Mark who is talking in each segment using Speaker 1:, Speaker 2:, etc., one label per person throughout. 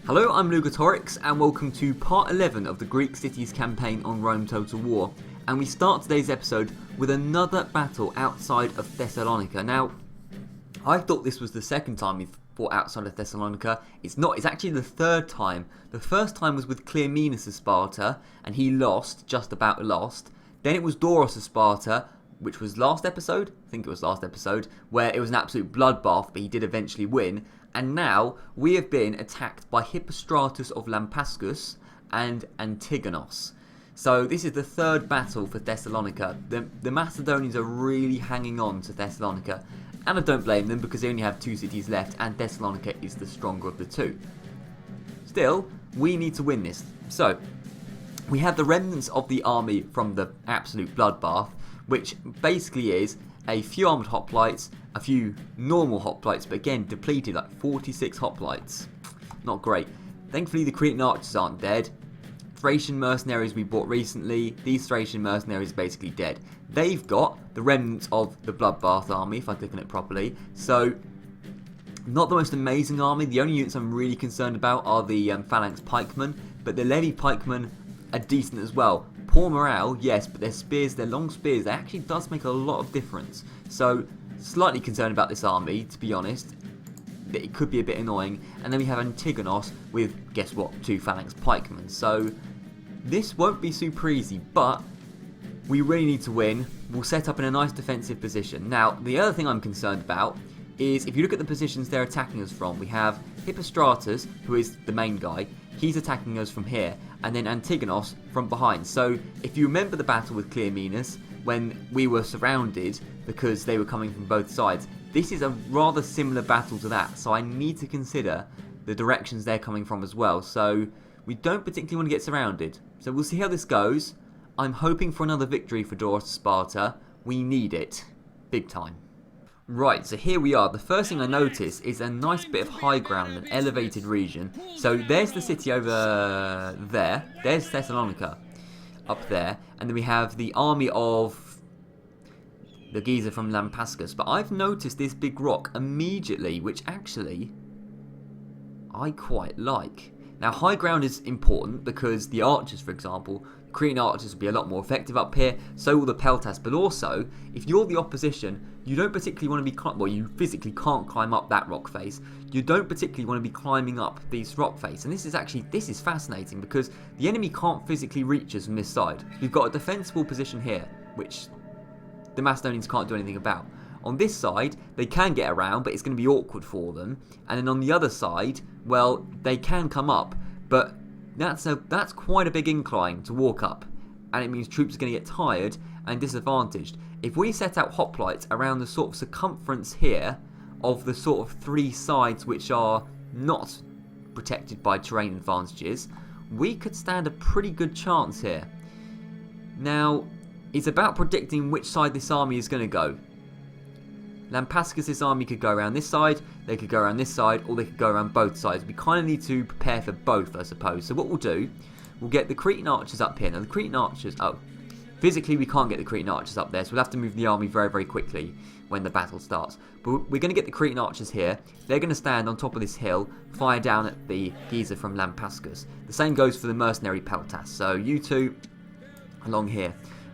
Speaker 1: Hello, I'm Lugatorix and welcome to part 11 of the Greek Cities campaign on Rome Total War. And we start today's episode with another battle outside of Thessalonica. Now, I thought this was the second time we've fought outside of Thessalonica. It's not, it's actually the third time. The first time was with Cleomenes of Sparta and he lost, just about lost. Then it was Doros of Sparta, which was last episode, I think it was last episode, where it was an absolute bloodbath, but he did eventually win. And now we have been attacked by Hippostratus of Lampsacus and Antigonos. So this is the third battle for Thessalonica. The Macedonians are really hanging on to Thessalonica. And I don't blame them because they only have two cities left and Thessalonica is the stronger of the two. Still, we need to win this. So, we have the remnants of the army from the absolute bloodbath, which basically is a few armoured hoplites, a few normal hoplites, but again depleted, like 46 hoplites. Not great. Thankfully the Cretan archers aren't dead. Thracian mercenaries we bought recently, these Thracian mercenaries are basically dead. They've got the remnants of the bloodbath army, if I click on it properly. So, not the most amazing army. The only units I'm really concerned about are the phalanx pikemen, but the levy pikemen are decent as well. Poor morale, yes, but their spears, their long spears, that actually does make a lot of difference. So, slightly concerned about this army, to be honest. It could be a bit annoying. And then we have Antigonos with, guess what, two phalanx pikemen. So, this won't be super easy, but we really need to win. We'll set up in a nice defensive position. Now, the other thing I'm concerned about is, if you look at the positions they're attacking us from, we have Hippostratus, who is the main guy. He's attacking us from here, and then Antigonos from behind. So, if you remember the battle with Cleomenes, when we were surrounded because they were coming from both sides, this is a rather similar battle to that. So I need to consider the directions they're coming from as well. So we don't particularly want to get surrounded. So we'll see how this goes. I'm hoping for another victory for Doros of Sparta. We need it. Big time. Right, so here we are. The first thing I notice is a nice bit of high ground, an elevated region. So there's the city over there. There's Thessalonica up there. And then we have the army of the geezer from Lampsacus. But I've noticed this big rock immediately, which actually I quite like. Now, high ground is important because the archers, for example, Cretan archers will be a lot more effective up here, so will the peltas, but also, if you're the opposition, you don't particularly want to be, well, you physically can't climb up that rock face, you don't particularly want to be climbing up this rock face, and this is fascinating, because the enemy can't physically reach us from this side. We've got a defensible position here, which the Macedonians can't do anything about. On this side, they can get around, but it's going to be awkward for them, and then on the other side, well, they can come up, but that's quite a big incline to walk up, and it means troops are going to get tired and disadvantaged. If we set out hoplites around the sort of circumference here of the sort of three sides which are not protected by terrain advantages, we could stand a pretty good chance here. Now, it's about predicting which side this army is going to go. Lampsacus' army could go around this side, they could go around this side, or they could go around both sides. We kind of need to prepare for both, I suppose. So what we'll do, we'll get the Cretan archers up here. Now the Cretan archers, physically we can't get the Cretan archers up there, so we'll have to move the army very, very quickly when the battle starts. But we're going to get the Cretan archers here. They're going to stand on top of this hill, fire down at the geezer from Lampsacus. The same goes for the mercenary peltas. So you two along here.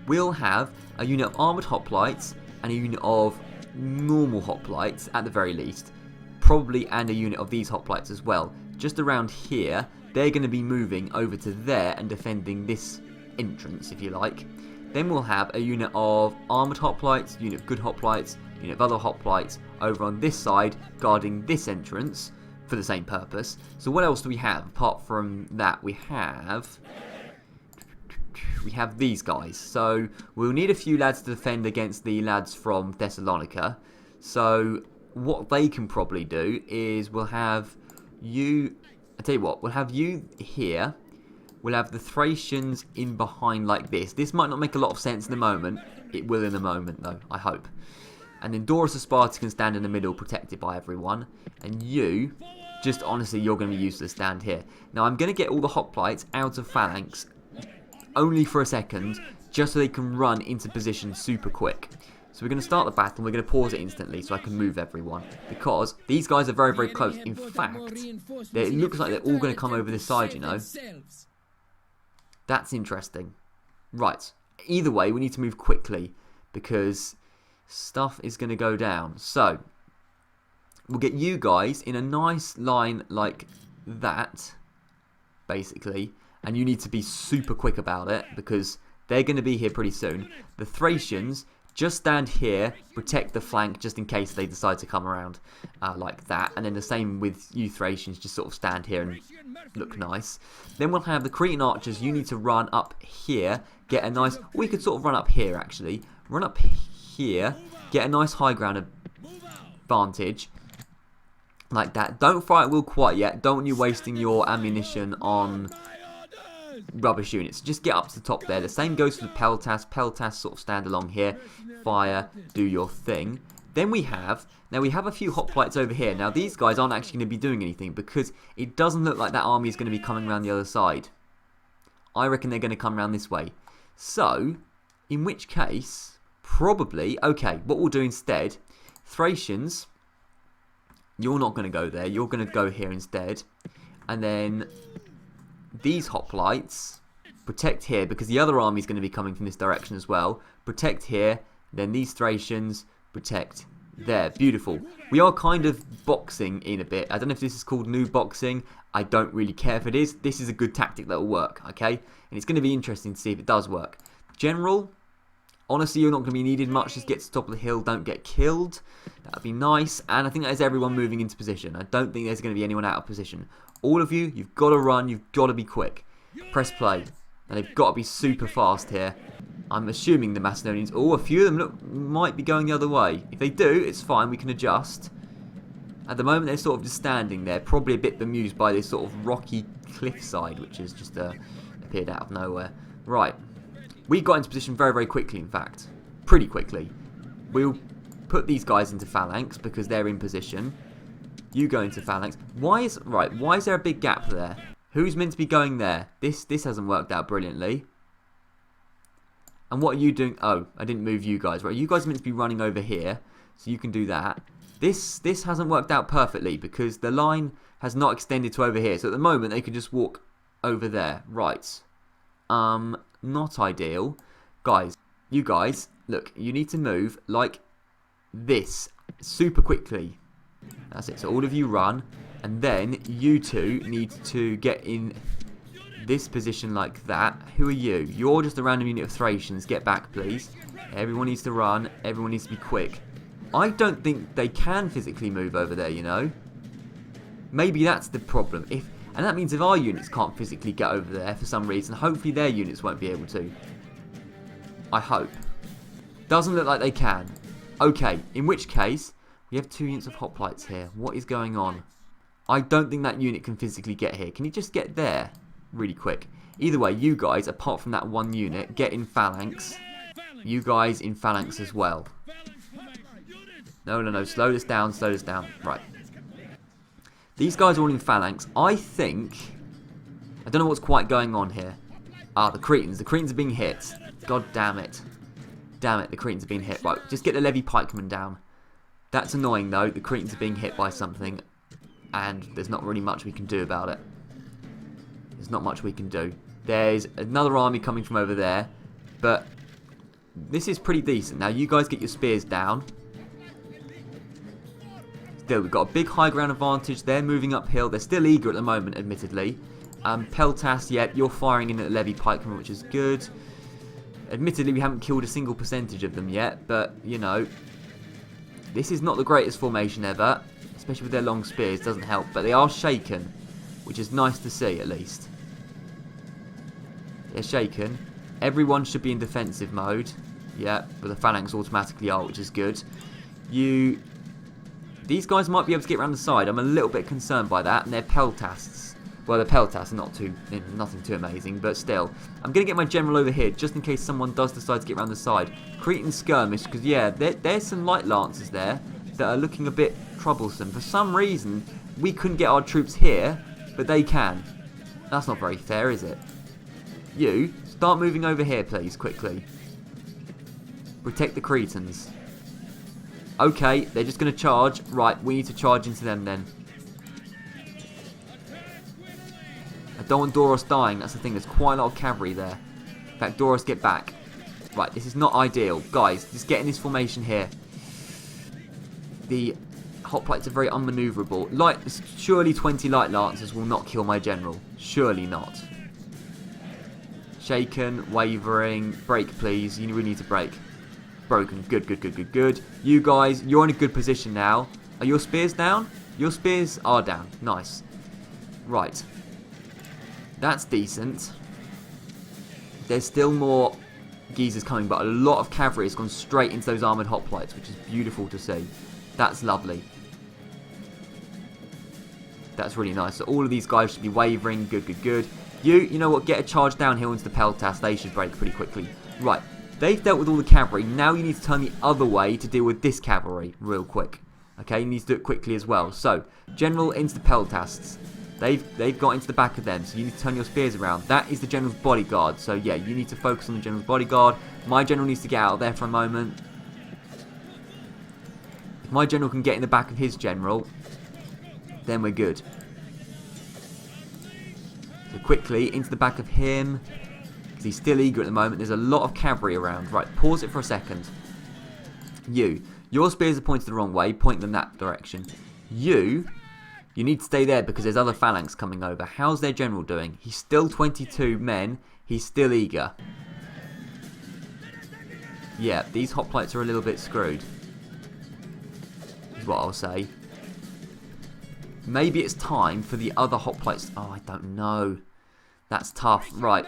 Speaker 1: We'll have a unit of armoured hoplites and a unit of normal hoplites at the very least, probably, and a unit of these hoplites as well. Just around here, they're going to be moving over to there and defending this entrance, if you like. Then we'll have a unit of armoured hoplites, unit of good hoplites, unit of other hoplites over on this side guarding this entrance for the same purpose. So what else do we have apart from that? We have these guys. So we'll need a few lads to defend against the lads from Thessalonica. So what they can probably do is we'll have you, I tell you what, we'll have you here. We'll have the Thracians in behind like this. This might not make a lot of sense in the moment. It will in a moment though, I hope. And then Doros of Sparta can stand in the middle protected by everyone. And you, just honestly, you're going to be useless, stand here. Now I'm going to get all the hoplites out of phalanx only for a second, just so they can run into position super quick. So we're going to start the battle and we're going to pause it instantly so I can move everyone. Because these guys are very, very close. In fact, it looks like they're all going to come over this side, you know. That's interesting. Right. Either way, we need to move quickly because stuff is going to go down. So, we'll get you guys in a nice line like that, basically. And you need to be super quick about it because they're going to be here pretty soon. The Thracians, just stand here, protect the flank just in case they decide to come around like that. And then the same with you Thracians, just sort of stand here and look nice. Then we'll have the Cretan archers. You need to run up here, get a nice... We could sort of run up here, actually. Run up here, get a nice high ground advantage. Like that. Don't fire at will quite yet. Don't want you wasting your ammunition on rubbish units. Just get up to the top there. The same goes for the Peltas. Peltas sort of stand along here. Fire, do your thing. Then we have... Now we have a few hoplites over here. Now these guys aren't actually going to be doing anything because it doesn't look like that army is going to be coming around the other side. I reckon they're going to come around this way. So, in which case, probably... Okay, what we'll do instead... Thracians... You're not going to go there. You're going to go here instead. And then these hoplites protect here because the other army is going to be coming from this direction as well. Protect here. Then these Thracians protect there. Beautiful. We are kind of boxing in a bit. I don't know if this is called new boxing. I don't really care if it is. This is a good tactic that will work. Okay? And it's going to be interesting to see if it does work. General... Honestly, you're not going to be needed much. Just get to the top of the hill. Don't get killed. That would be nice. And I think that is everyone moving into position. I don't think there's going to be anyone out of position. All of you, you've got to run. You've got to be quick. Press play. And they've got to be super fast here. I'm assuming the Macedonians... Oh, a few of them might be going the other way. If they do, it's fine. We can adjust. At the moment, they're sort of just standing there. Probably a bit bemused by this sort of rocky cliffside, which has just appeared out of nowhere. Right. We got into position very, very quickly, in fact. Pretty quickly. We'll put these guys into phalanx because they're in position. You go into phalanx. Why is there a big gap there? Who's meant to be going there? This hasn't worked out brilliantly. And what are you doing? Oh, I didn't move you guys. Right, you guys are meant to be running over here. So you can do that. This hasn't worked out perfectly because the line has not extended to over here. So at the moment, they could just walk over there. Right. Not ideal. Guys, you guys, look, you need to move like this super quickly. That's it. So all of you run, and then you two need to get in this position like that. Who are you? You're just a random unit of Thracians. Get back, please. Everyone needs to run. Everyone needs to be quick. I don't think they can physically move over there, you know. Maybe that's the problem. And that means if our units can't physically get over there for some reason, hopefully their units won't be able to. I hope. Doesn't look like they can. Okay, in which case, we have 2 units of hoplites here. What is going on? I don't think that unit can physically get here. Can you just get there really quick? Either way, you guys, apart from that 1 unit, get in phalanx. You guys in phalanx as well. No. Slow this down. Right. These guys are all in phalanx. I think... I don't know what's quite going on here. Ah, the Cretans. The Cretans are being hit. God damn it. Damn it, the Cretans are being hit. Right, just get the levy pikemen down. That's annoying, though. The Cretans are being hit by something. And there's not really much we can do about it. There's not much we can do. There's another army coming from over there. But this is pretty decent. Now, you guys get your spears down. Still, we've got a big high ground advantage. They're moving uphill. They're still eager at the moment, admittedly. Peltas, yeah, you're firing in at the levy pikemen, which is good. Admittedly, we haven't killed a single percentage of them yet, but, you know, this is not the greatest formation ever, especially with their long spears, doesn't help, but they are shaken, which is nice to see, at least. They're shaken. Everyone should be in defensive mode, yeah, but the phalanx automatically are, which is good. These guys might be able to get around the side. I'm a little bit concerned by that, and they're peltasts. Well, the peltasts are nothing too amazing, but still. I'm going to get my general over here, just in case someone does decide to get around the side. Cretan skirmish, because, yeah, there's some light lancers there that are looking a bit troublesome. For some reason, we couldn't get our troops here, but they can. That's not very fair, is it? You, start moving over here, please, quickly. Protect the Cretans. Okay, they're just going to charge. Right, we need to charge into them then. I don't want Doros dying. That's the thing. There's quite a lot of cavalry there. In fact, Doros, get back. Right, this is not ideal. Guys, just get in this formation here. The hoplites are very unmaneuverable. Surely 20 light lancers will not kill my general. Surely not. Shaken, wavering. Break, please. You really need to break. Broken. Good, good, good, good, good. You guys, you're in a good position now. Are your spears down? Your spears are down. Nice. Right. That's decent. There's still more geezers coming, but a lot of cavalry has gone straight into those armoured hoplites, which is beautiful to see. That's lovely. That's really nice. So all of these guys should be wavering. Good, good, good. You know what? Get a charge downhill into the Peltas. They should break pretty quickly. Right. They've dealt with all the cavalry. Now you need to turn the other way to deal with this cavalry real quick. Okay, you need to do it quickly as well. So, General into the Peltasts. They've got into the back of them, so you need to turn your spears around. That is the General's bodyguard. So, yeah, you need to focus on the General's bodyguard. My General needs to get out of there for a moment. If my General can get in the back of his General, then we're good. So, quickly, into the back of him. He's still eager at the moment. There's a lot of cavalry around. Right, pause it for a second. Your spears are pointed the wrong way. Point them that direction. You need to stay there because there's other phalanx coming over. How's their general doing? He's still 22 men. He's still eager. Yeah, these hoplites are a little bit screwed. Is what I'll say. Maybe it's time for the other hoplites. Oh, I don't know. That's tough. Right.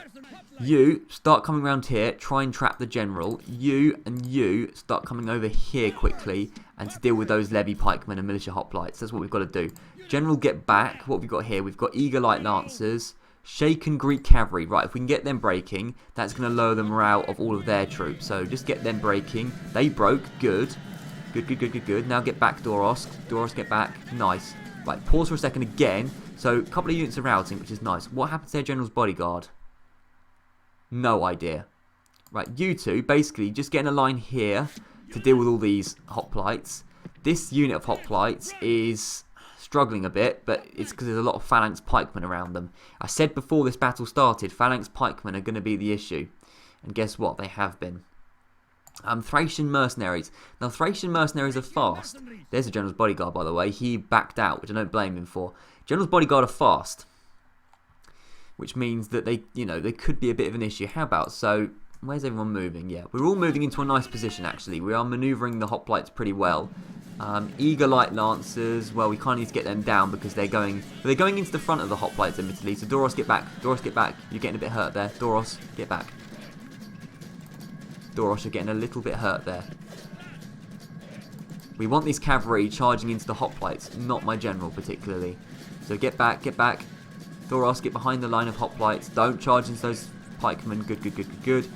Speaker 1: You start coming around here. Try and trap the general. You and you start coming over here quickly and to deal with those levy pikemen and militia hoplites. That's what we've got to do. General, get back. What have we got here? We've got eager light lancers. Shaken Greek cavalry. Right, if we can get them breaking, that's going to lower the morale of all of their troops. So just get them breaking. They broke. Good. Good, good, good, good, good. Now get back, Doros. Doros, get back. Nice. Right, pause for a second again. So a couple of units are routing, which is nice. What happens to their general's bodyguard? No idea. Right, you two, basically, just get in a line here to deal with all these hoplites. This unit of hoplites is struggling a bit, but it's because there's a lot of phalanx pikemen around them. I said before this battle started, phalanx pikemen are going to be the issue. And guess what? They have been. Thracian mercenaries. Now, Thracian mercenaries are fast. There's the general's bodyguard, by the way. He backed out, which I don't blame him for. General's bodyguard are fast, which means that they could be a bit of an issue. How about, so, where's everyone moving? Yeah, we're all moving into a nice position, actually. We are manoeuvring the hoplites pretty well. Eager light lancers, well, we kind of need to get them down because they're going into the front of the hoplites, admittedly. So, Doros, get back. Doros, get back. You're getting a bit hurt there. Doros, get back. Doros, you're getting a little bit hurt there. We want these cavalry charging into the hoplites, not my general particularly. So get back, get back. Doros, get behind the line of hoplites. Don't charge into those pikemen. Good, good, good, good, good.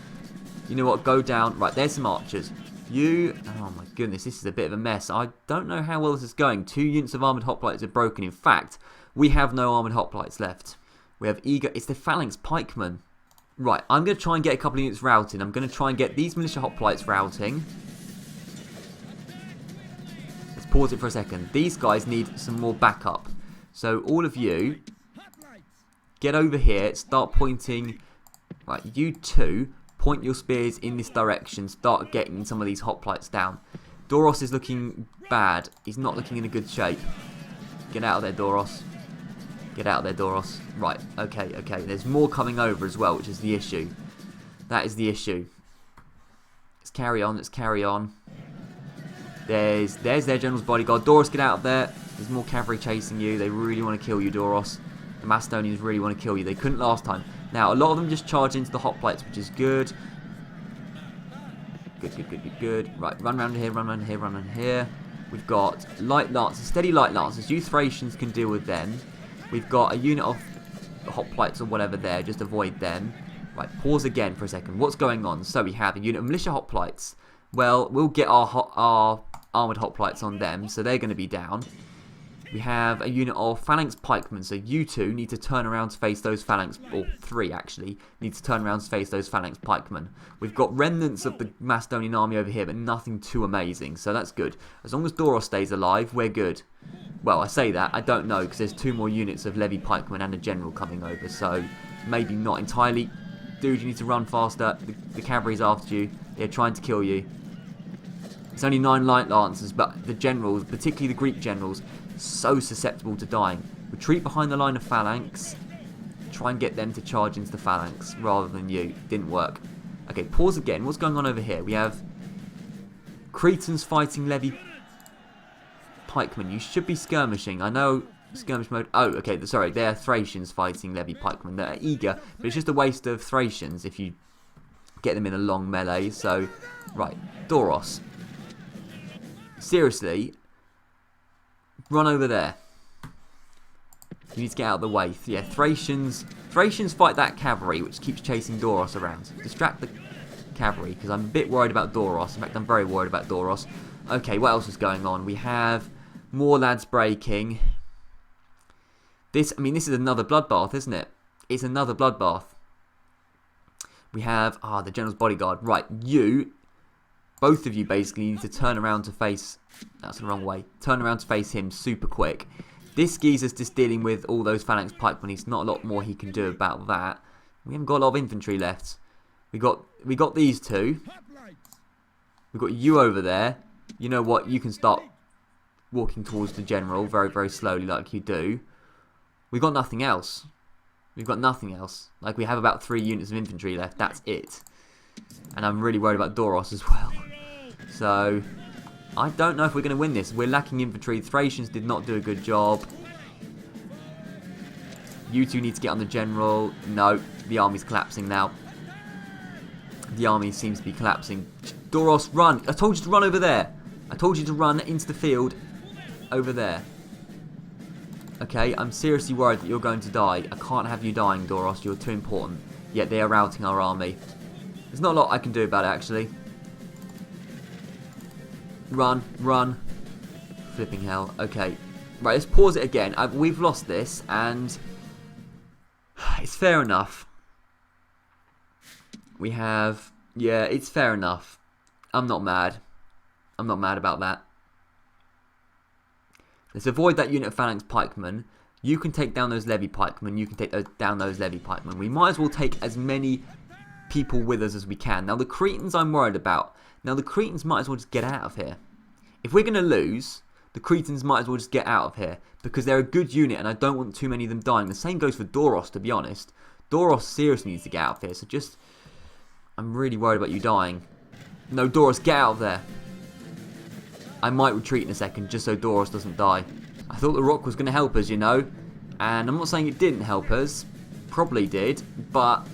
Speaker 1: You know what? Go down. Right, there's some archers. Oh my goodness, this is a bit of a mess. I don't know how well this is going. 2 units of armoured hoplites are broken. In fact, we have no armoured hoplites left. We have it's the phalanx pikemen. Right, I'm going to try and get a couple of units routing. I'm going to try and get these militia hoplites routing. Let's pause it for a second. These guys need some more backup. So all of you, get over here, start pointing. Right, you two, point your spears in this direction. Start getting some of these hoplites down. Doros is looking bad. He's not looking in a good shape. Get out of there, Doros. Get out of there, Doros. Right, okay, okay. There's more coming over as well, which is the issue. That is the issue. Let's carry on, let's carry on. There's their general's bodyguard. Doros, get out of there. There's more cavalry chasing you. They really want to kill you, Doros. The Macedonians really want to kill you. They couldn't last time. Now, a lot of them just charge into the hoplites, which is good. Good, good, good, good, good. Right, run around here, run around here, run around here. We've got light lancers, steady light lancers. You Thracians can deal with them. We've got a unit of hoplites or whatever there. Just avoid them. Right, pause again for a second. What's going on? So we have a unit of militia hoplites. Well, we'll get our armoured hoplites on them, so they're going to be down. We have a unit of phalanx pikemen, so you two need to turn around to face those phalanx, or three actually, need to turn around to face those phalanx pikemen. We've got remnants of the Macedonian army over here, but nothing too amazing, so that's good. As long as Doros stays alive, we're good. Well, I say that, I don't know, because there's 2 more units of levy pikemen and a general coming over, so maybe not entirely. Dude, you need to run faster. The cavalry's after you. They're trying to kill you. It's only 9 light lancers, but the generals, particularly the Greek generals, so susceptible to dying. Retreat behind the line of phalanx. Try and get them to charge into the phalanx rather than you. Didn't work. Okay, pause again. What's going on over here? We have Cretans fighting levy pikemen. You should be skirmishing. I know skirmish mode. Oh, okay. Sorry, they're Thracians fighting levy pikemen. They're eager, but it's just a waste of Thracians if you get them in a long melee. So, right, Doros. Seriously, run over there. You need to get out of the way. Yeah, Thracians fight that cavalry, which keeps chasing Doros around. Distract the cavalry, because I'm a bit worried about Doros. In fact, I'm very worried about Doros. Okay, what else is going on? We have more lads breaking. This is another bloodbath, isn't it? It's another bloodbath. We have, the general's bodyguard. Right, both of you basically need to turn around to face, that's the wrong way, turn around to face him super quick. This geezer's just dealing with all those phalanx pikemen. He's not a lot more he can do about that. We haven't got a lot of infantry left. We got these two. We've got you over there. You know what, you can start walking towards the general very, very slowly like you do. We've got nothing else. We've got nothing else. Like, we have about 3 units of infantry left. That's it. And I'm really worried about Doros as well. So, I don't know if we're going to win this. We're lacking infantry. Thracians did not do a good job. You two need to get on the general. No, the army's collapsing now. The army seems to be collapsing. Doros, run! I told you to run over there. I told you to run into the field over there. Okay, I'm seriously worried that you're going to die. I can't have you dying, Doros. You're too important. Yet they are routing our army. There's not a lot I can do about it, actually. Run, run. Flipping hell. Okay. Right, let's pause it again. We've lost this, and it's fair enough. We have... Yeah, it's fair enough. I'm not mad. I'm not mad about that. Let's avoid that unit of phalanx pikemen. You can take down those levy pikemen. You can take down those levy pikemen. We might as well take as many people with us as we can. Now, the Cretans I'm worried about. Now, the Cretans might as well just get out of here. If we're going to lose, the Cretans might as well just get out of here, because they're a good unit and I don't want too many of them dying. The same goes for Doros, to be honest. Doros seriously needs to get out of here, so just... I'm really worried about you dying. No, Doros, get out of there. I might retreat in a second, just so Doros doesn't die. I thought the rock was going to help us, you know. And I'm not saying it didn't help us. Probably did, but...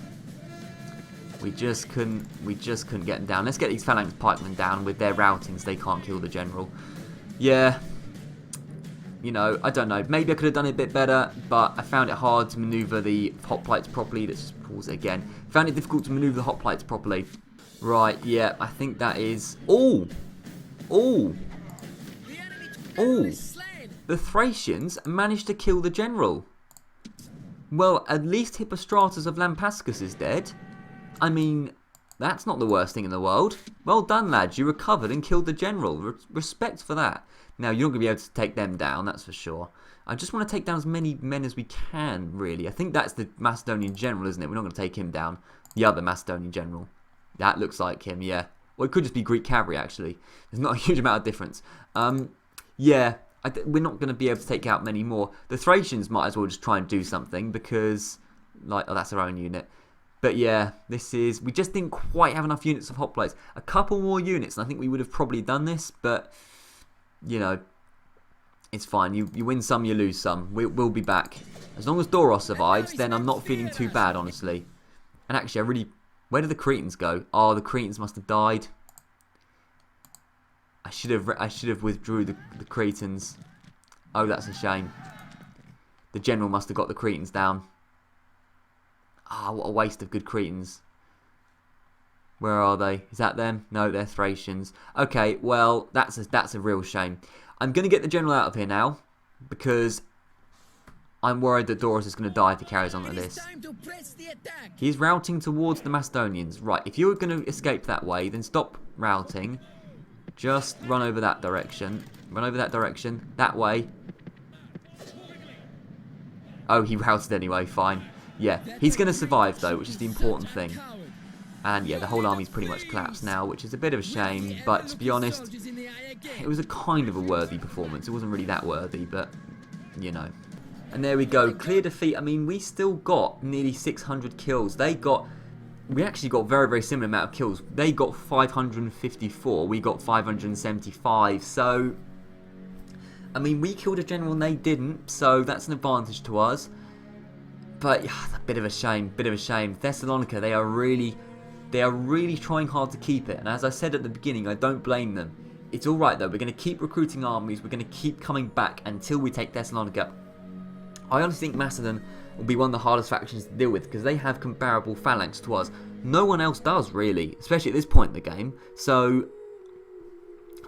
Speaker 1: We just couldn't get them down. Let's get these phalanx pikemen down. With their routings, they can't kill the general. Yeah. You know, I don't know. Maybe I could have done it a bit better, but I found it hard to manoeuvre the hoplites properly. Let's just pause it again. Found it difficult to manoeuvre the hoplites properly. Right, yeah, I think that is... Oh! Oh! Oh! The Thracians managed to kill the general. Well, at least Hippostratus of Lampascus is dead. I mean, that's not the worst thing in the world. Well done, lads. You recovered and killed the general. Respect for that. Now, you're not going to be able to take them down, that's for sure. I just want to take down as many men as we can, really. I think that's the Macedonian general, isn't it? We're not going to take him down. The other Macedonian general. That looks like him, yeah. Well, it could just be Greek cavalry, actually. There's not a huge amount of difference. Yeah, we're not going to be able to take out many more. The Thracians might as well just try and do something, because... Like, oh, that's our own unit. But yeah, this is... We just didn't quite have enough units of hoplites. A couple more units, and I think we would have probably done this, but... You know, it's fine. You win some, you lose some. We'll be back. As long as Doros survives, then I'm not feeling too bad, honestly. And actually, I really... Where did the Cretans go? Oh, the Cretans must have died. I should have withdrew the Cretans. Oh, that's a shame. The general must have got the Cretans down. Ah, what a waste of good Cretans. Where are they? Is that them? No, they're Thracians. Okay, well, that's a real shame. I'm going to get the general out of here now, because I'm worried that Doros is going to die if he carries on like this. He's routing towards the Macedonians. Right, if you're going to escape that way, then stop routing. Just run over that direction. Run over that direction. That way. Oh, he routed anyway. Fine. Yeah, he's going to survive, though, which is the important thing. And, yeah, the whole army's pretty much collapsed now, which is a bit of a shame. But, to be honest, it was a kind of a worthy performance. It wasn't really that worthy, but, you know. And there we go. Clear defeat. I mean, we still got nearly 600 kills. We actually got a very, very similar amount of kills. They got 554. We got 575. So, I mean, we killed a general and they didn't. So, that's an advantage to us. But, yeah, a bit of a shame. Bit of a shame. Thessalonica, they are really trying hard to keep it. And as I said at the beginning, I don't blame them. It's alright, though. We're going to keep recruiting armies. We're going to keep coming back until we take Thessalonica. I honestly think Macedon will be one of the hardest factions to deal with because they have comparable phalanx to us. No one else does, really, especially at this point in the game. So,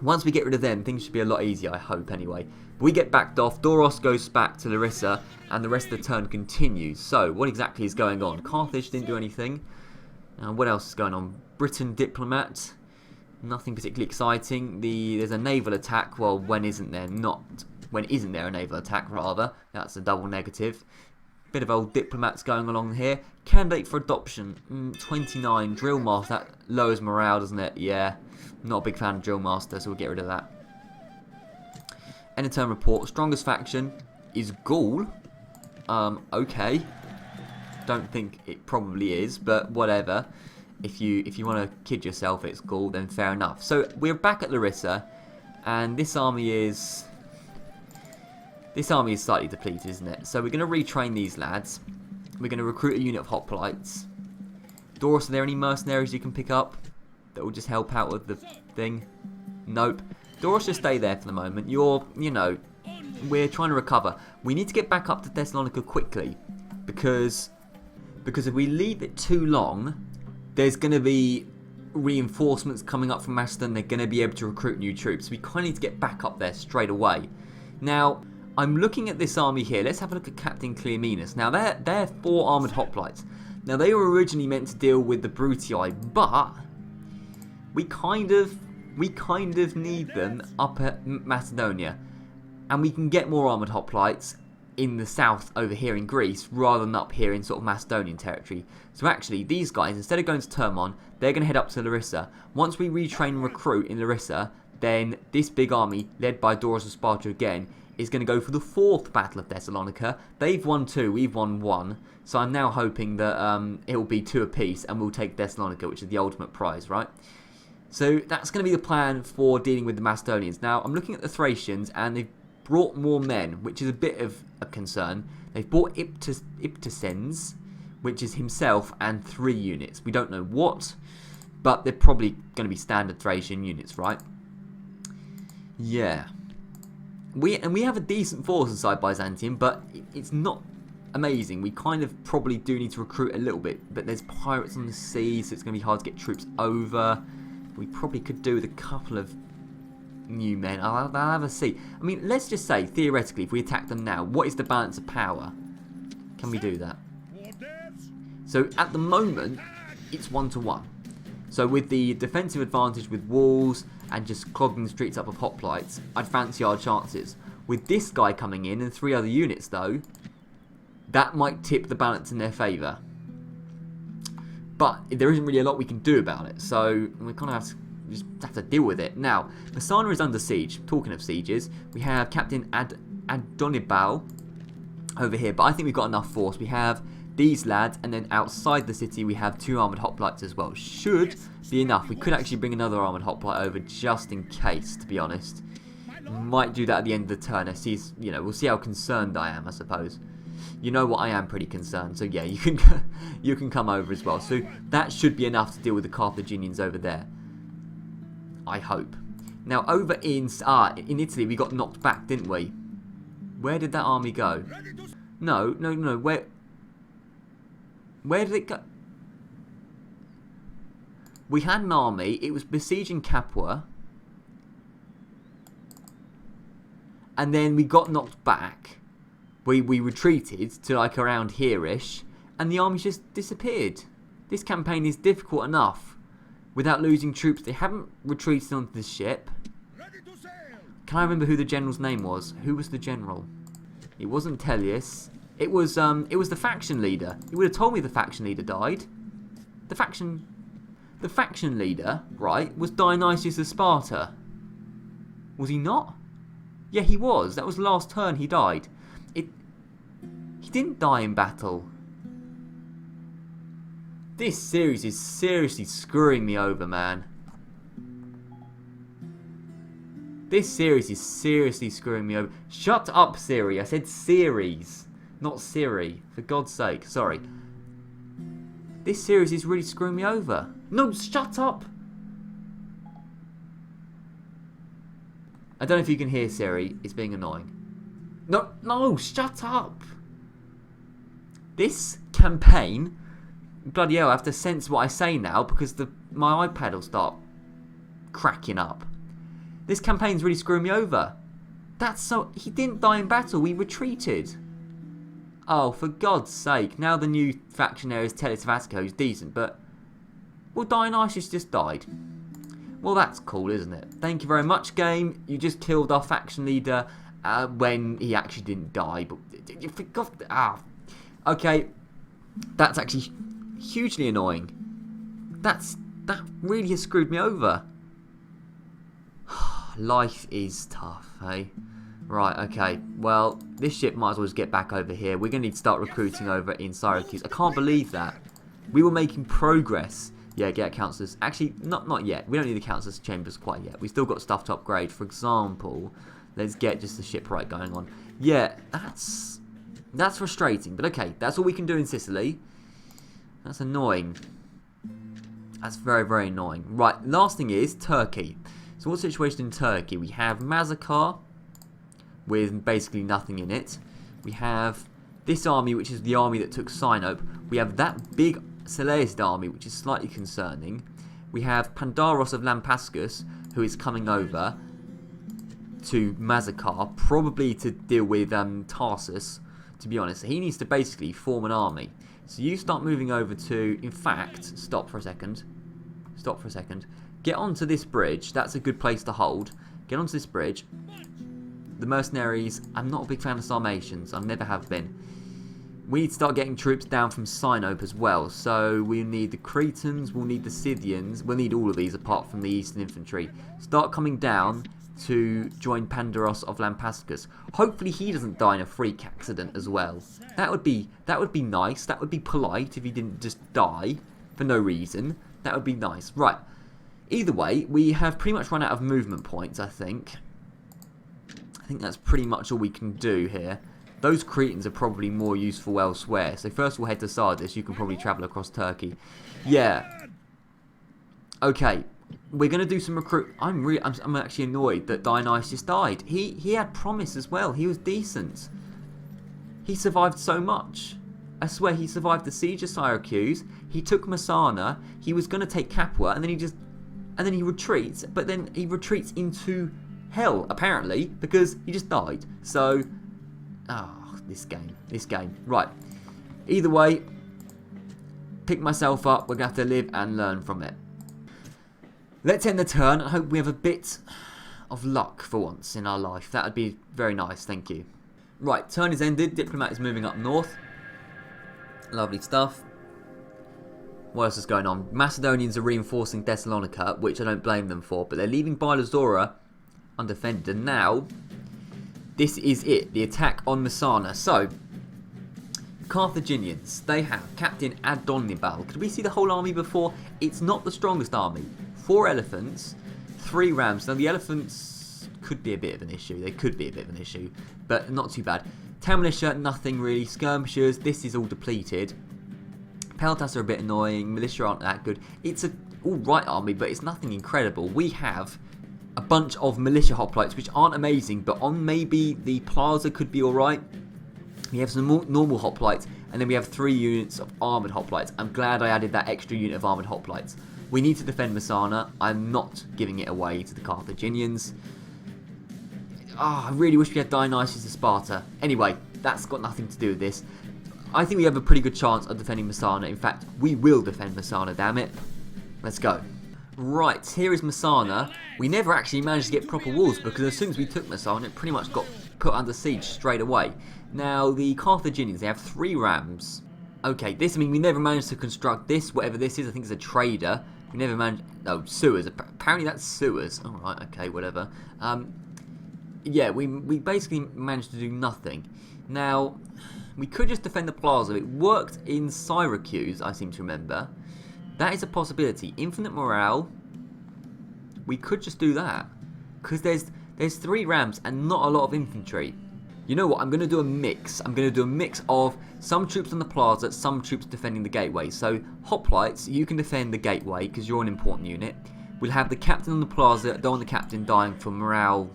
Speaker 1: once we get rid of them, things should be a lot easier, I hope, anyway. But we get backed off, Doros goes back to Larissa, and the rest of the turn continues. So, what exactly is going on? Carthage didn't do anything. What else is going on? Britain diplomat. Nothing particularly exciting. There's a naval attack. Well, when isn't there? When isn't there a naval attack, rather? That's a double negative. Bit of old diplomats going along here. Candidate for adoption. 29. Drill master. That lowers morale, doesn't it? Yeah. Not a big fan of drill master, so we'll get rid of that. End of turn report. Strongest faction is Gaul. Okay. Don't think it probably is, but whatever. If you want to kid yourself, it's Gaul, then fair enough. So we're back at Larissa, and this army is slightly depleted, isn't it? So we're going to retrain these lads. We're going to recruit a unit of hoplites. Doros, are there any mercenaries you can pick up that will just help out with the thing? Nope. Doros, just stay there for the moment. We're trying to recover. We need to get back up to Thessalonica quickly because if we leave it too long, there's going to be reinforcements coming up from Macedon. They're going to be able to recruit new troops. We kind of need to get back up there straight away. Now, I'm looking at this army here. Let's have a look at Captain Cleomenes. Now, they're 4 armoured hoplites. Now, they were originally meant to deal with the Brutii, but we kind of need them up at Macedonia. And we can get more armoured hoplites in the south over here in Greece rather than up here in sort of Macedonian territory. So actually, these guys, instead of going to Termon, they're going to head up to Larissa. Once we retrain and recruit in Larissa, then this big army, led by Doros of Sparta again, is going to go for the 4th Battle of Thessalonica. They've won 2, we've won 1. So I'm now hoping that it will be 2 apiece and we'll take Thessalonica, which is the ultimate prize, right? So that's going to be the plan for dealing with the Macedonians. Now, I'm looking at the Thracians, and they've brought more men, which is a bit of a concern. They've brought Iptesens, which is himself, and 3 units. We don't know what, but they're probably going to be standard Thracian units, right? Yeah. We have a decent force inside Byzantium, but it's not amazing. We kind of probably do need to recruit a little bit, but there's pirates on the sea, so it's going to be hard to get troops over. We probably could do with a couple of new men. I'll have a see. I mean, let's just say, theoretically, if we attack them now, what is the balance of power? Can we do that? So, at the moment, it's 1-to-1. So, with the defensive advantage with walls and just clogging the streets up with hoplites, I'd fancy our chances. With this guy coming in and 3 other units, though, that might tip the balance in their favour. But there isn't really a lot we can do about it, so we kind of have to deal with it. Now, Messana is under siege. Talking of sieges, we have Captain Adonibal over here, but I think we've got enough force. We have these lads, and then outside the city we have 2 armoured hoplites as well. Should be enough. We could actually bring another armoured hoplite over just in case, to be honest. Might do that at the end of the turn. We'll see how concerned I am, I suppose. You know what, I am pretty concerned, so yeah, you can come over as well. So that should be enough to deal with the Carthaginians over there, I hope. Now over in Italy we got knocked back, didn't we? Where did that army go? No, where did it go? We had an army, it was besieging Capua, And then we got knocked back. We retreated to like around here-ish. And the army just disappeared. This campaign is difficult enough without losing troops. They haven't retreated onto the ship. Can I remember who the general's name was? Who was the general? It wasn't Tellius. It was the faction leader. You would have told me the faction leader died. The faction leader, right, was Dionysius of Sparta. Was he not? Yeah, he was. That was the last turn he died. He didn't die in battle. This series is seriously screwing me over, man. This series is seriously screwing me over. Shut up, Siri. I said series, not Siri. For God's sake, sorry. This series is really screwing me over. No, shut up. I don't know if you can hear Siri. It's being annoying. No, shut up. This campaign, bloody hell, I have to sense what I say now because my iPad will start cracking up. This campaign's really screwing me over. He didn't die in battle, we retreated. Oh, for God's sake, now the new faction there is Telesvatico, who's decent, but... Well, Dionysius just died. Well, that's cool, isn't it? Thank you very much, game. You just killed our faction leader when he actually didn't die, but you forgot... Okay, that's actually hugely annoying. That really has screwed me over. Life is tough, hey? Right, okay. Well, this ship might as well just get back over here. We're going to need to start recruiting over in Syracuse. I can't believe that. We were making progress. Yeah, get councillors. Actually, not yet. We don't need the councillors' chambers quite yet. We've still got stuff to upgrade. For example, let's get just the shipwright going on. Yeah, that's frustrating. But okay, that's all we can do in Sicily. That's annoying. That's very, very annoying. Right, last thing is Turkey. So what's the situation in Turkey? We have Mazakar with basically nothing in it. We have this army, which is the army that took Sinope. We have that big Seleucid army, which is slightly concerning. We have Pandaros of Lampascus, who is coming over to Mazakar, probably to deal with Tarsus, to be honest. He needs to basically form an army. So you start moving over to, in fact, stop for a second. Get onto this bridge. That's a good place to hold. Get onto this bridge. The mercenaries, I'm not a big fan of Sarmatians. I never have been. We need to start getting troops down from Sinope as well. So we need the Cretans, we'll need the Scythians. We'll need all of these apart from the Eastern Infantry. Start coming down to join Pandaros of Lampascus. Hopefully he doesn't die in a freak accident as well. That would be nice. That would be polite if he didn't just die for no reason. That would be nice. Right. Either way, we have pretty much run out of movement points, I think. I think that's pretty much all we can do here. Those Cretans are probably more useful elsewhere. So first we'll head to Sardis. You can probably travel across Turkey. Yeah. Okay. We're going to do some recruit... I'm actually annoyed that Dionysius died. He had promise as well. He was decent. He survived so much. I swear he survived the siege of Syracuse. He took Messana. He was going to take Capua. And then he retreats. But then he retreats into hell, apparently. Because he just died. So... Oh, this game. Right. Either way, pick myself up. We're going to have to live and learn from it. Let's end the turn. I hope we have a bit of luck for once in our life. That would be very nice. Thank you. Right, turn is ended. Diplomat is moving up north. Lovely stuff. What else is going on? Macedonians are reinforcing Thessalonica, which I don't blame them for. But they're leaving Bilazora undefended. And now... this is it, the attack on Messana. So, Carthaginians, they have Captain Adonibal. Could we see the whole army before? It's not the strongest army. 4 elephants, 3 rams. Now, the elephants could be a bit of an issue. They could be a bit of an issue, but not too bad. 10 militia, nothing really. Skirmishers, this is all depleted. Peltas are a bit annoying. Militia aren't that good. It's an alright army, but it's nothing incredible. We have... a bunch of militia hoplites, which aren't amazing, but on maybe the plaza could be alright. We have some normal hoplites, and then we have 3 units of armoured hoplites. I'm glad I added that extra unit of armoured hoplites. We need to defend Messana. I'm not giving it away to the Carthaginians. I really wish we had Dionysius of Sparta. Anyway, that's got nothing to do with this. I think we have a pretty good chance of defending Messana. In fact, we will defend Messana, damn it. Let's go. Right, here is Messana. We never actually managed to get proper walls because as soon as we took Messana, it pretty much got put under siege straight away. Now, the Carthaginians, they have 3 rams. Okay, I mean, we never managed to construct this, whatever this is. I think it's a trader. We never managed... No, sewers. Apparently that's sewers. Alright, okay, whatever. Yeah, we basically managed to do nothing. Now, we could just defend the plaza. It worked in Syracuse, I seem to remember. That is a possibility. Infinite morale. We could just do that. Because there's 3 rams and not a lot of infantry. You know what? I'm going to do a mix. I'm going to do a mix of some troops on the plaza, some troops defending the gateway. So, hoplites, you can defend the gateway because you're an important unit. We'll have the captain on the plaza. Don't want the captain dying for morale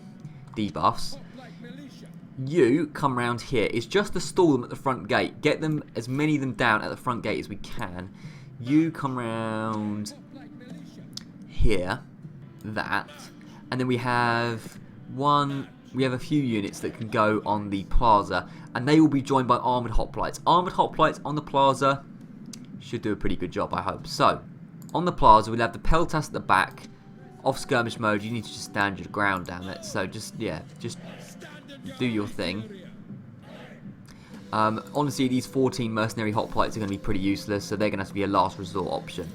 Speaker 1: debuffs. You come around here. It's just to stall them at the front gate. Get them, as many of them down at the front gate as we can. You come around here. That. And then we have a few units that can go on the plaza. And they will be joined by armoured hoplites. Armoured hoplites on the plaza should do a pretty good job, I hope. So, on the plaza, we'll have the peltas at the back. Off skirmish mode, you need to just stand your ground, damn it. So, just do your thing. Honestly, these 14 mercenary hoplites are going to be pretty useless, so they're going to have to be a last resort option.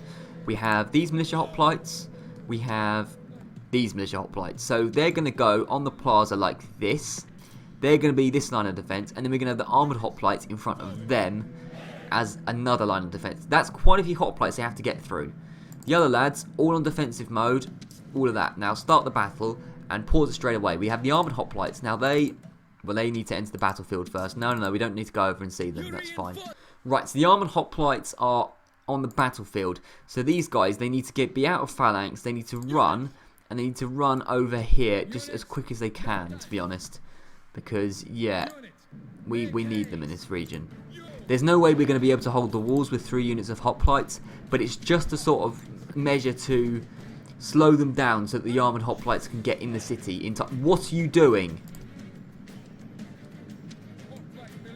Speaker 1: We have these militia hoplites. We have these militia hoplites. So they're going to go on the plaza like this. They're going to be this line of defence, and then we're going to have the armoured hoplites in front of them as another line of defence. That's quite a few hoplites they have to get through. The other lads, all on defensive mode, all of that. Now start the battle and pause it straight away. We have the armoured hoplites. Now they need to enter the battlefield first. No, we don't need to go over and see them. That's fine. Right, so the armoured hoplites are on the battlefield. So these guys, they need to be out of phalanx. They need to run, and they need to run over here just as quick as they can, to be honest. Because, yeah, we need them in this region. There's no way we're going to be able to hold the walls with 3 units of hoplites, but it's just a sort of measure to slow them down so that the armoured hoplites can get in the city. What are you doing?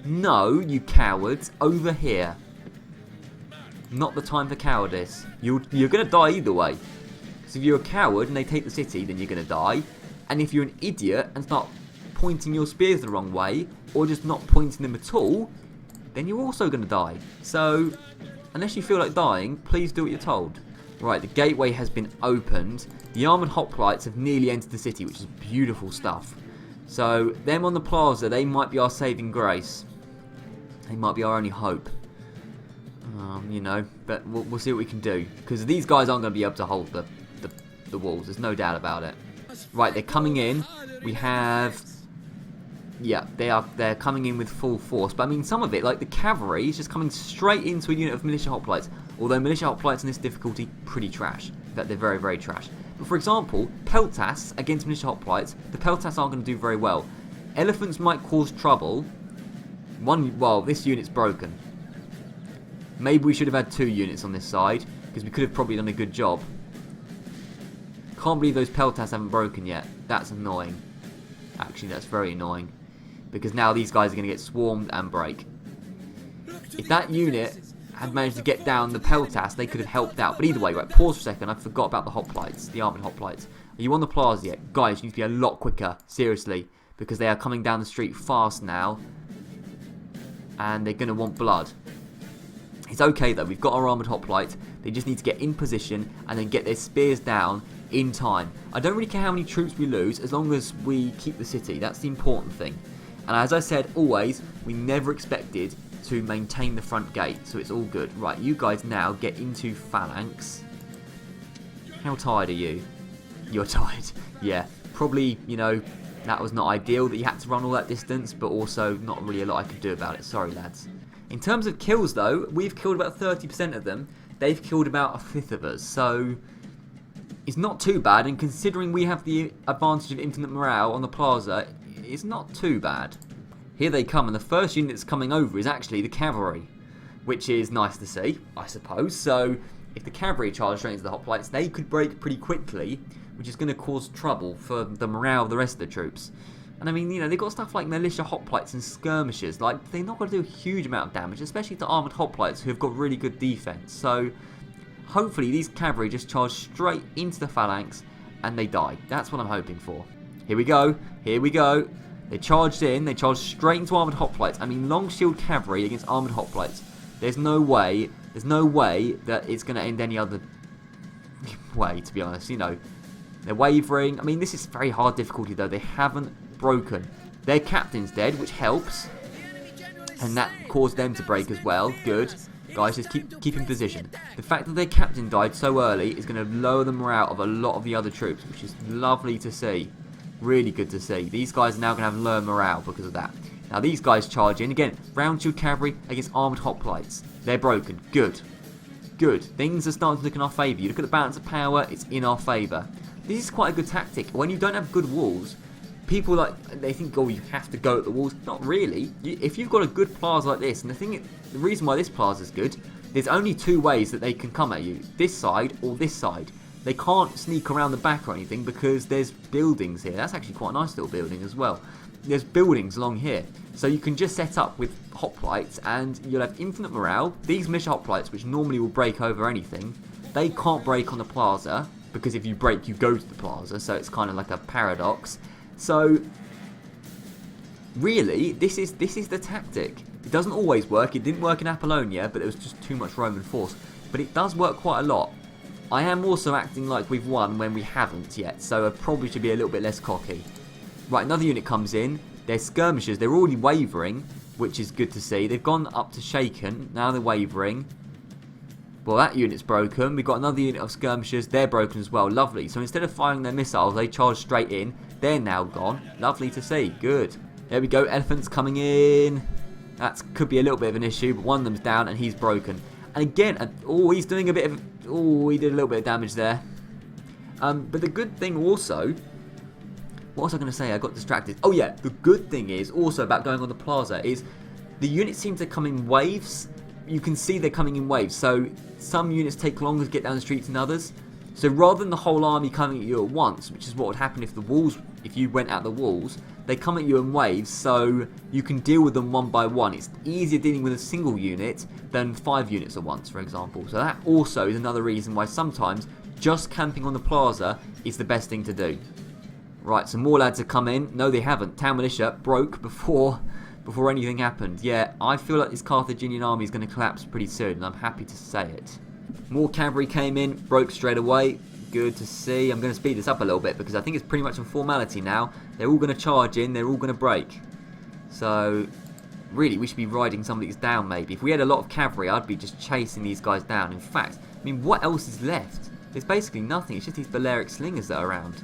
Speaker 1: No, you cowards. Over here. Not the time for cowardice. You're going to die either way. Because if you're a coward and they take the city, then you're going to die. And if you're an idiot and start pointing your spears the wrong way, or just not pointing them at all, then you're also going to die. So, unless you feel like dying, please do what you're told. Right, the gateway has been opened. The armoured hoplites have nearly entered the city, which is beautiful stuff. So, them on the plaza, they might be our saving grace. They might be our only hope. You know, but we'll see what we can do. Because these guys aren't going to be able to hold the walls. There's no doubt about it. Right, they're coming in. We have... Yeah, they're coming in with full force. But I mean, some of it, like the cavalry, is just coming straight into a unit of militia hoplites. Although militia hoplites in this difficulty, pretty trash. In fact, they're very, very trash. But for example, peltas against militia hoplites, the peltas aren't going to do very well. Elephants might cause trouble. Well, this unit's broken. Maybe we should have had 2 units on this side, because we could have probably done a good job. Can't believe those peltas haven't broken yet. That's annoying. Actually, that's very annoying. Because now these guys are going to get swarmed and break. If that unit had managed to get down the peltas, they could have helped out. But either way, right, pause for a second. I forgot about the hoplites, the armoured hoplites. Are you on the plaza yet? Guys, you need to be a lot quicker. Seriously. Because they are coming down the street fast now. And they're going to want blood. It's okay though, we've got our armoured hoplite. They just need to get in position and then get their spears down in time. I don't really care how many troops we lose as long as we keep the city. That's the important thing. And as I said, always, we never expected to maintain the front gate. So it's all good. Right, you guys now get into phalanx. How tired are you? You're tired. Yeah, probably, you know, that was not ideal that you had to run all that distance. But also not really a lot I could do about it. Sorry, lads. In terms of kills, though, we've killed about 30% of them. They've killed about 1/5 of us. So, it's not too bad. And considering we have the advantage of infinite morale on the plaza, it's not too bad. Here they come. And the first unit that's coming over is actually the cavalry. Which is nice to see, I suppose. So, if the cavalry charge straight into the hoplites, they could break pretty quickly. Which is going to cause trouble for the morale of the rest of the troops. And I mean, you know, they've got stuff like militia hoplites and skirmishers. Like, they're not going to do a huge amount of damage, especially to armoured hoplites who have got really good defence. So, hopefully these cavalry just charge straight into the phalanx and they die. That's what I'm hoping for. Here we go. Here we go. They charged in. They charged straight into armoured hoplites. I mean, long shield cavalry against armoured hoplites. There's no way that it's going to end any other way, to be honest. You know, they're wavering. I mean, this is very hard difficulty, though. They haven't broken. Their captain's dead, which helps. And that caused them to break as well. Good. Guys, just keep in position. The fact that their captain died so early is going to lower the morale of a lot of the other troops, which is lovely to see. Really good to see. These guys are now going to have lower morale because of that. Now, these guys charge in. Again, round shield cavalry against armoured hoplites. They're broken. Good. Good. Things are starting to look in our favour. You look at the balance of power, it's in our favour. This is quite a good tactic. When you don't have good walls, people they think, oh, you have to go at the walls. Not really. If you've got a good plaza like this, and the reason why this plaza is good, there's only two ways that they can come at you. This side or this side. They can't sneak around the back or anything because there's buildings here. That's actually quite a nice little building as well. There's buildings along here. So you can just set up with hoplites and you'll have infinite morale. These militia hoplites, which normally will break over anything, they can't break on the plaza because if you break, you go to the plaza. So it's kind of like a paradox. So, really, this is the tactic. It doesn't always work. It didn't work in Apollonia, but there was just too much Roman force. But it does work quite a lot. I am also acting like we've won when we haven't yet, so I probably should be a little bit less cocky. Right, another unit comes in. They're skirmishers. They're already wavering, which is good to see. They've gone up to shaken. Now they're wavering. Well, that unit's broken. We've got another unit of skirmishers. They're broken as well. Lovely. So instead of firing their missiles, they charge straight in. They're now gone. Lovely to see. Good. There we go. Elephants coming in. That could be a little bit of an issue, but one of them's down and he's broken. And again, oh, he's doing a bit of... Oh, he did a little bit of damage there. But the good thing also... What was I going to say? I got distracted. Oh yeah, the good thing is also about going on the plaza is the units seem to come in waves. You can see they're coming in waves. So some units take longer to get down the streets than others. So rather than the whole army coming at you at once, which is what would happen if you went at the walls, they come at you in waves, so you can deal with them one by one. It's easier dealing with a single unit than 5 units at once, for example. So that also is another reason why sometimes just camping on the plaza is the best thing to do. Right, some more lads have come in. No, they haven't. Town militia broke before anything happened. Yeah, I feel like this Carthaginian army is going to collapse pretty soon, and I'm happy to say it. More cavalry came in, broke straight away. Good to see. I'm going to speed this up a little bit because I think it's pretty much a formality now. They're all going to charge in. They're all going to break. So, really, we should be riding some of these down maybe. If we had a lot of cavalry, I'd be just chasing these guys down. In fact, I mean, what else is left? There's basically nothing. It's just these Balearic slingers that are around.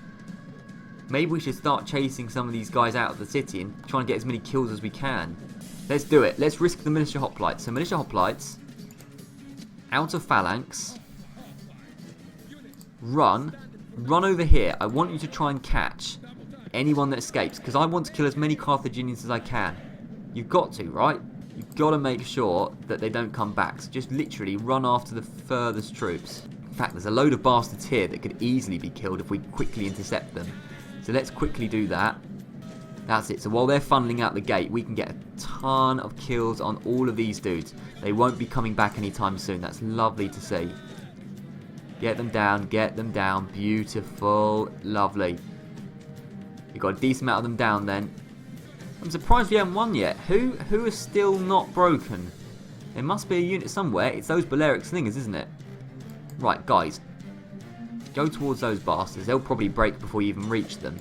Speaker 1: Maybe we should start chasing some of these guys out of the city and try and get as many kills as we can. Let's do it. Let's risk the militia hoplites. So militia hoplites, out of phalanx, run over here. I want you to try and catch anyone that escapes because I want to kill as many Carthaginians as I can. You've got to, right? You've got to make sure that they don't come back. So just literally run after the furthest troops. In fact, there's a load of bastards here that could easily be killed if we quickly intercept them. So let's quickly do that. That's it. So while they're funneling out the gate, we can get a ton of kills on all of these dudes. They won't be coming back anytime soon. That's lovely to see. Get them down. Get them down. Beautiful. Lovely. You've got a decent amount of them down then. I'm surprised we haven't won yet. Who is still not broken? There must be a unit somewhere. It's those Balearic slingers, isn't it? Right, guys. Go towards those bastards. They'll probably break before you even reach them.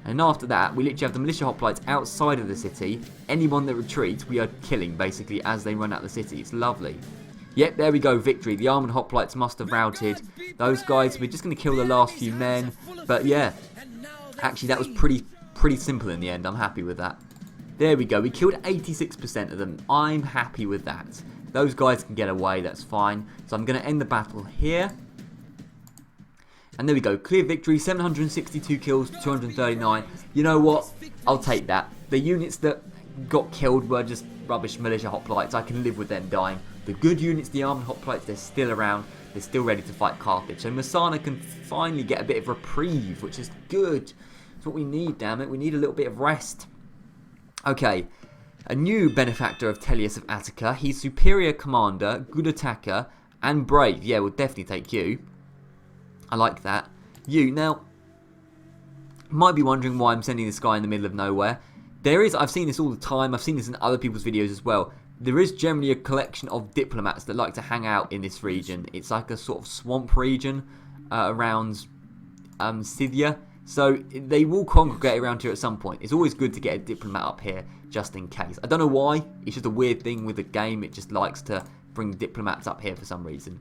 Speaker 1: And after that, we literally have the militia hoplites outside of the city. Anyone that retreats, we are killing, basically, as they run out of the city. It's lovely. Yep, there we go, victory. The armoured hoplites must have routed those guys. We're just going to kill the last few men. But yeah, actually, that was pretty simple in the end. I'm happy with that. There we go. We killed 86% of them. I'm happy with that. Those guys can get away. That's fine. So I'm going to end the battle here. And there we go, clear victory, 762 kills, 239. You know what? I'll take that. The units that got killed were just rubbish militia hoplites. I can live with them dying. The good units, the armoured hoplites, they're still around. They're still ready to fight Carthage. So Messana can finally get a bit of reprieve, which is good. It's what we need, damn it. We need a little bit of rest. Okay. A new benefactor of Tellius of Attica. He's superior commander, good attacker, and brave. Yeah, we'll definitely take you. I like that. You, now, might be wondering why I'm sending this guy in the middle of nowhere. I've seen this all the time. I've seen this in other people's videos as well. There is generally a collection of diplomats that like to hang out in this region. It's like a sort of swamp region around Scythia. So they will congregate around here at some point. It's always good to get a diplomat up here just in case. I don't know why. It's just a weird thing with the game. It just likes to bring diplomats up here for some reason.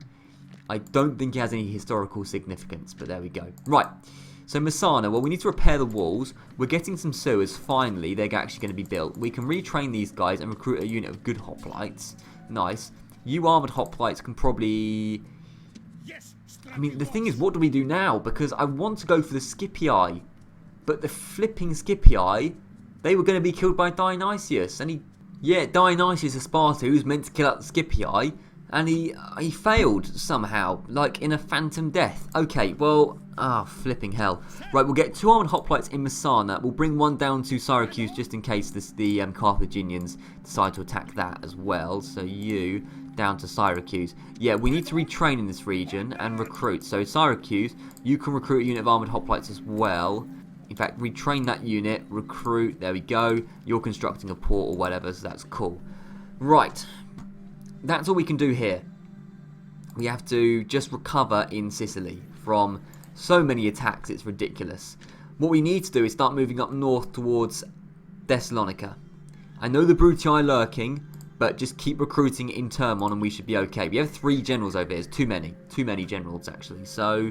Speaker 1: I don't think it has any historical significance, but there we go. Right. So Messana, well, we need to repair the walls. We're getting some sewers, finally. They're actually going to be built. We can retrain these guys and recruit a unit of good hoplites. Nice. You armoured hoplites can probably... I mean, the thing is, what do we do now? Because I want to go for the Scipii. But the flipping Scipii, they were going to be killed by Dionysius. And Dionysius of Sparta, who's meant to kill out the Scipii. And he failed somehow, like in a phantom death. Okay, well, flipping hell. Right, we'll get 2 armoured hoplites in Messana. We'll bring one down to Syracuse just in case the Carthaginians decide to attack that as well. So you down to Syracuse. Yeah, we need to retrain in this region and recruit. So Syracuse, you can recruit a unit of armoured hoplites as well. In fact, retrain that unit, recruit, there we go. You're constructing a port or whatever, so that's cool. Right. That's all we can do here. We have to just recover in Sicily from so many attacks, it's ridiculous. What we need to do is start moving up north towards Thessalonica. I know the Brutii are lurking, but just keep recruiting in Termon and we should be okay. We have 3 generals over here. It's too many. Too many generals, actually. So,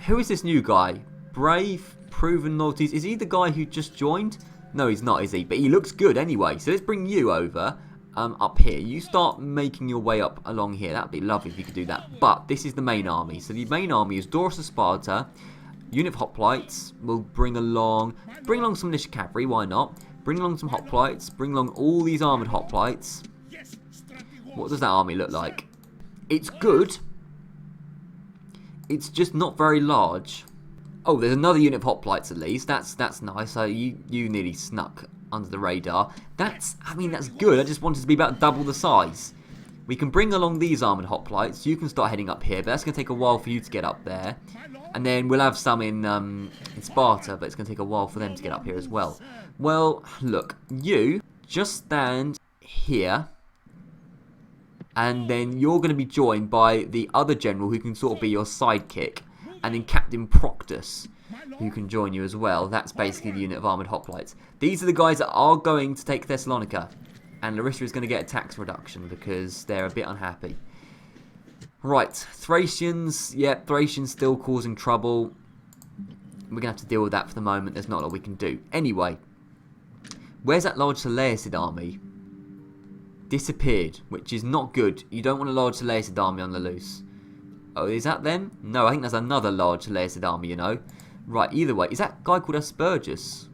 Speaker 1: who is this new guy? Brave, proven loyalties. Is he the guy who just joined? No, he's not, is he? But he looks good anyway. So let's bring you over. Up here. You start making your way up along here. That'd be lovely if you could do that. But this is the main army. So the main army is Dorus of Sparta. Unit of hoplites. We'll bring along some militia cavalry. Why not? Bring along some hoplites. Bring along all these armoured hoplites. What does that army look like? It's good. It's just not very large. Oh, there's another unit of hoplites at least. That's nice. So you nearly snuck under the radar. That's good. I just wanted to be about double the size. We can bring along these armoured hoplites. You can start heading up here, but that's going to take a while for you to get up there. And then we'll have some in Sparta, but it's going to take a while for them to get up here as well. Well, look, you just stand here, and then you're going to be joined by the other general who can sort of be your sidekick, and then Captain Proctus, who can join you as well. That's basically the unit of armoured hoplites. These are the guys that are going to take Thessalonica. And Larissa is going to get a tax reduction because they're a bit unhappy. Right, Thracians. Yep, Thracians still causing trouble. We're going to have to deal with that for the moment. There's not a lot we can do. Anyway, where's that large Seleucid army? Disappeared, which is not good. You don't want a large Seleucid army on the loose. Oh, is that them? No, I think there's another large Seleucid army, you know. Right, either way. Is that guy called Aspergus?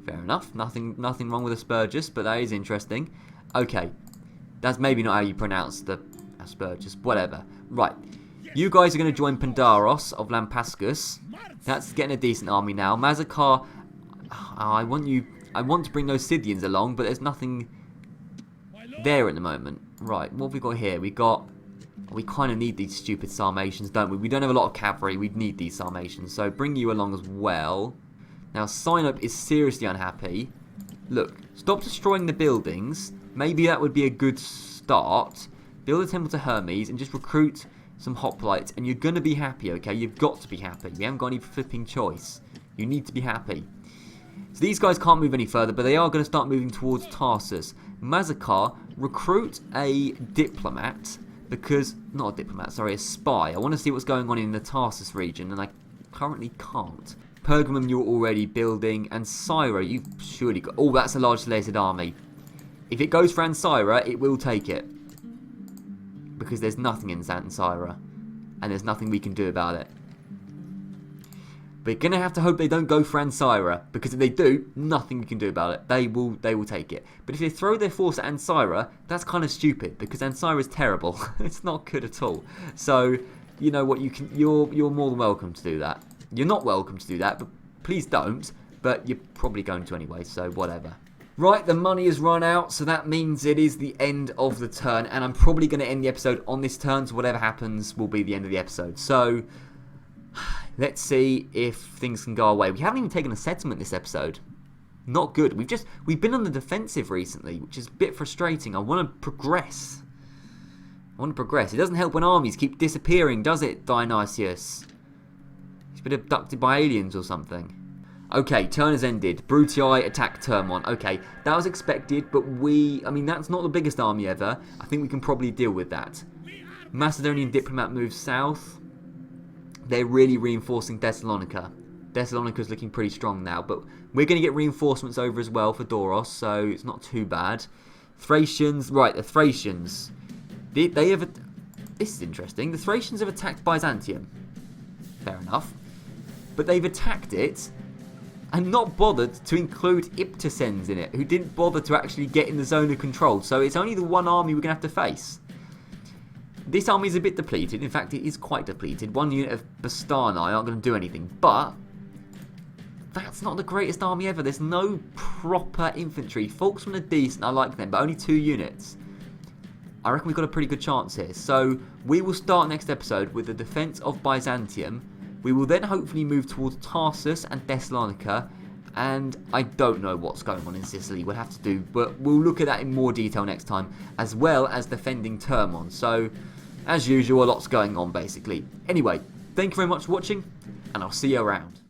Speaker 1: Fair enough. Nothing wrong with Aspergus, but that is interesting. Okay. That's maybe not how you pronounce the Aspergus. Whatever. Right. You guys are going to join Pandaros of Lampascus. That's getting a decent army now. Mazacar, I want to bring those Scythians along, but there's nothing there at the moment. Right, what have we got here? We kind of need these stupid Sarmatians, don't we? We don't have a lot of cavalry. We need these Sarmatians. So bring you along as well. Now, Sinope is seriously unhappy. Look, stop destroying the buildings. Maybe that would be a good start. Build a temple to Hermes and just recruit some hoplites. And you're going to be happy, okay? You've got to be happy. We haven't got any flipping choice. You need to be happy. So these guys can't move any further, but they are going to start moving towards Tarsus. Mazacar, recruit a diplomat. Because, not a diplomat, sorry, a spy. I want to see what's going on in the Tarsus region, and I currently can't. Pergamum you're already building, and Syra, you've surely got... Oh, that's a large Seleucid army. If it goes for Ancyra, it will take it. Because there's nothing in Ancyra, and there's nothing we can do about it. We're going to have to hope they don't go for Ancyra, because if they do, nothing we can do about it. They will take it. But if they throw their force at Ancyra, that's kind of stupid, because Ancyra is terrible. It's not good at all. So, you know what, you're more than welcome to do that. You're not welcome to do that, but please don't. But you're probably going to anyway, so whatever. Right, the money has run out, so that means it is the end of the turn, and I'm probably going to end the episode on this turn, so whatever happens will be the end of the episode. So, let's see if things can go our way. We haven't even taken a settlement this episode. Not good. We've been on the defensive recently, which is a bit frustrating. I want to progress. It doesn't help when armies keep disappearing, does it, Dionysius? He's been abducted by aliens or something. Okay, turn has ended. Brutii attack Termon. Okay, that was expected, but that's not the biggest army ever. I think we can probably deal with that. Macedonian diplomat moves south. They're really reinforcing Thessalonica. Thessalonica's looking pretty strong now, but we're going to get reinforcements over as well for Doros, so it's not too bad. Thracians, right, the Thracians. They have... This is interesting. The Thracians have attacked Byzantium. Fair enough. But they've attacked it and not bothered to include Iptacens in it, who didn't bother to actually get in the zone of control. So it's only the one army we're going to have to face. This army is a bit depleted. In fact, it is quite depleted. One unit of Bastani aren't going to do anything. But that's not the greatest army ever. There's no proper infantry. Volksmen are decent. I like them, but only 2 units. I reckon we've got a pretty good chance here. So we will start next episode with the defence of Byzantium. We will then hopefully move towards Tarsus and Thessalonica, and I don't know what's going on in Sicily. We'll have to do, but we'll look at that in more detail next time, as well as defending Termon. So, as usual, a lot's going on basically. Anyway, thank you very much for watching, and I'll see you around.